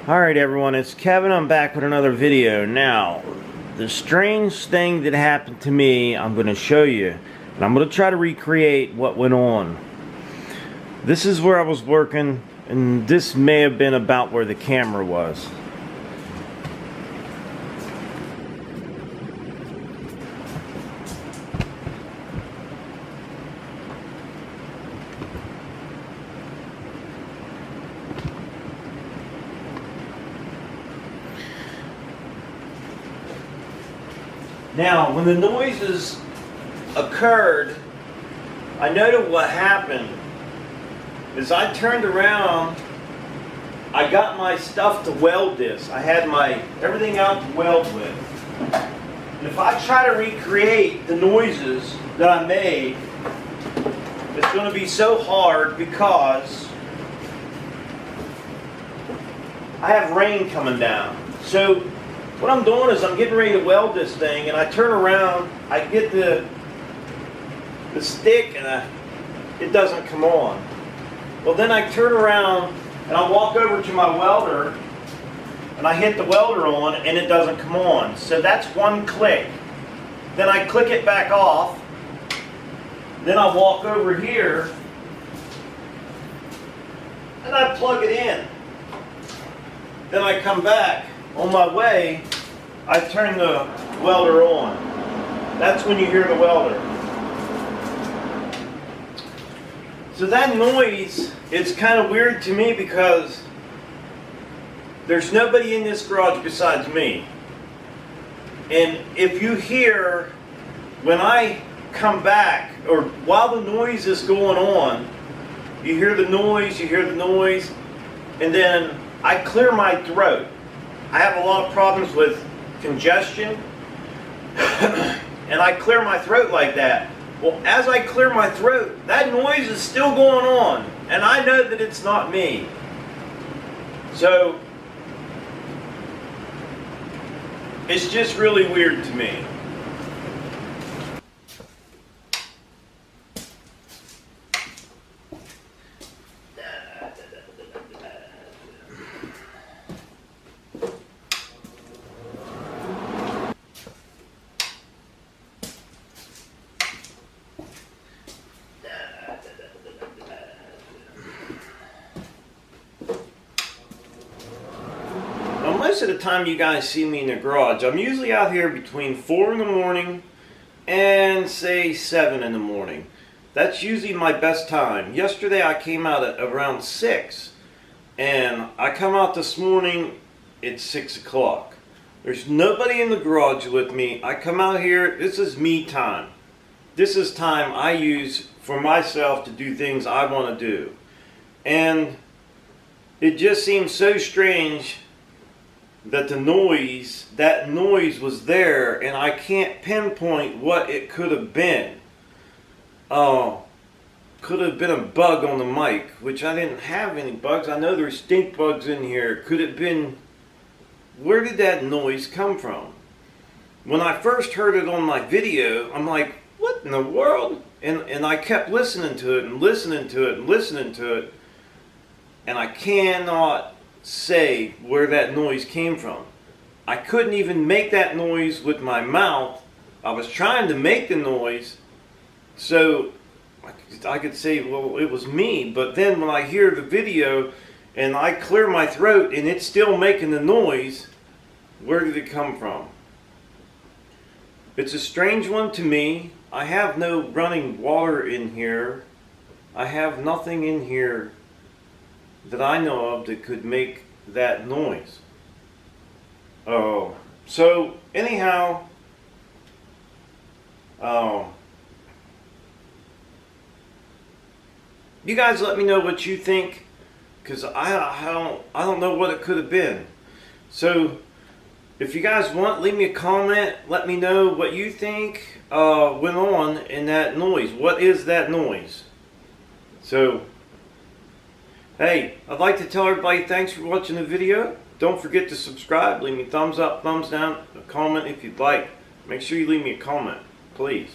Alright everyone, it's Kevin. I'm back with another video. Now, the strange thing that happened to me, I'm going to show you. And I'm going to try to recreate what went on. This is where I was working, and this may have been about where the camera was. Now, when the noises occurred, I noted what happened is I turned around, I got my stuff to weld this. I had my everything out to weld with. And if I try to recreate the noises that I made, it's going to be so hard because I have rain coming down. So what I'm doing is I'm getting ready to weld this thing, and I turn around, I get the stick, and it doesn't come on. Well, then I turn around and I walk over to my welder, and I hit the welder on, and it doesn't come on. So that's one click. Then I click it back off. Then I walk over here, and I plug it in. Then I come back. On my way, I turn the welder on. That's when you hear the welder. So that noise is kind of weird to me because there's nobody in this garage besides me. And if you hear, when I come back, or while the noise is going on, you hear the noise, and then I clear my throat. I have a lot of problems with congestion, and I clear my throat like that. Well, as I clear my throat, that noise is still going on, and I know that it's not me. So, it's just really weird to me. Most of the time you guys see me in the garage, I'm usually out here between 4 in the morning and say 7 in the morning. That's usually my best time. Yesterday I came out at around 6, and I come out this morning at 6 o'clock. There's nobody in the garage with me. I come out here, this is me time. This is time I use for myself to do things I want to do. And it just seems so strange that that noise was there, and I can't pinpoint what it could have been. Could have been a bug on the mic, which I didn't have any bugs. I know there's stink bugs in here. Could it been, where did that noise come from? When I first heard it on my video, I'm like, what in the world? And I kept listening to it and listening to it and listening to it, and I cannot say where that noise came from. I couldn't even make that noise with my mouth. I was trying to make the noise so I could say, well, it was me. But then when I hear the video and I clear my throat and it's still making the noise, where did it come from? It's a strange one to me. I have no running water in here. I have nothing in here that I know of that could make that noise. Oh, so anyhow, you guys let me know what you think, because I don't know what it could have been. So if you guys want, leave me a comment. Let me know what you think went on in that noise. What is that noise? So, hey, I'd like to tell everybody thanks for watching the video. Don't forget to subscribe. Leave me a thumbs up, thumbs down, a comment if you'd like. Make sure you leave me a comment, please.